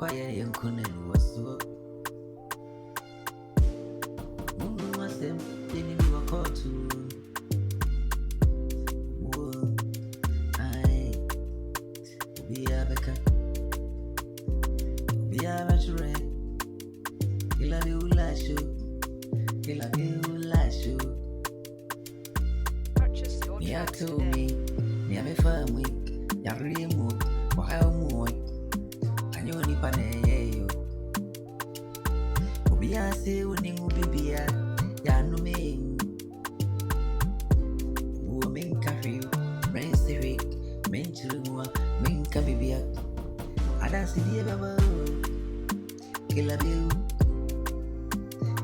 quiet and couldn't was so. Who was them? Didn't you call to? I be a becker. Be a veteran. He love you, lash you. He love you, lash you. Me a to me. Me a be firm week. Ya remote. Why more? And you only pane yo. Obi a say when you be ya no me. Woman carry you. Rain Siri. Men chilua. Men kabibia. I don't see the ever. Kill a view.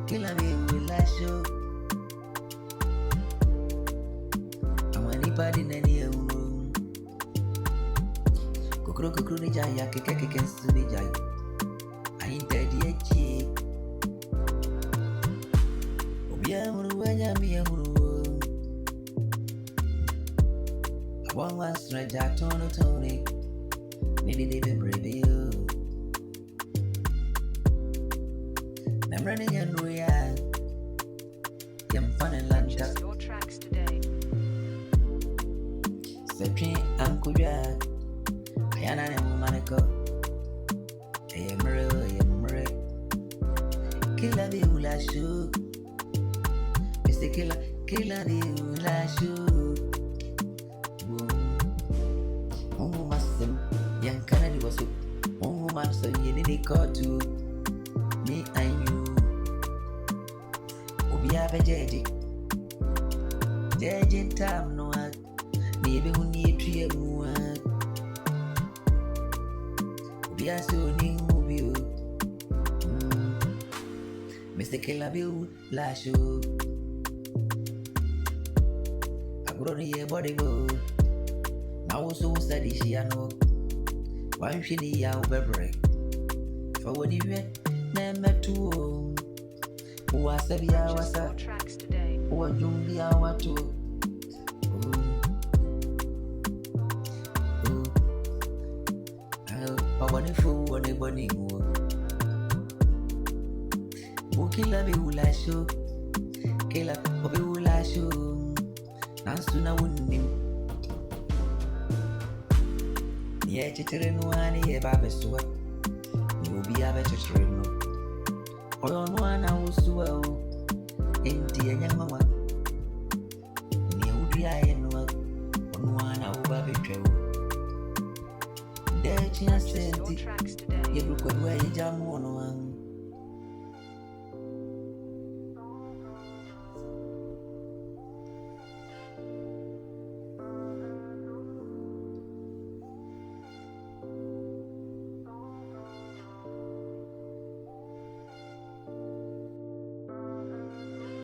Kill a view will I show. I'm anybody in any room. Kukuru ni jaya keke suni jaya. I ain't dead yet. Obia muruanya mi muru. I want one stranger Tony. Maybe they be brave you. I'm running and we are. I'm fun and lunch. Your tracks today. Searching Uncle Jack. I am a Monaco. I am real. Killer the Ula shoe. Mr. Killer the Ula shoe. Oh, Master, young Canada was so. Oh, Master, you need a call to me and you. We have a judge in time, no one. Maybe we need to move. We are so new, you. Mr. Killabill, lash you. I grow your body go. Now, so study she know. Why she need our beverage? For what you read, never to. Who are savvy hours Tracks today. who are young the hour too. I want to fool on the bunny. Who kill a view show? Kill a view show. And soon I wouldn't him. Yet, children, one year, Babby Stewart. You will be a better train. On one house well, empty and young mama. New Diana, on one hour betrayal. There, she has sent Your it. tracks today. You look at where you jam on one.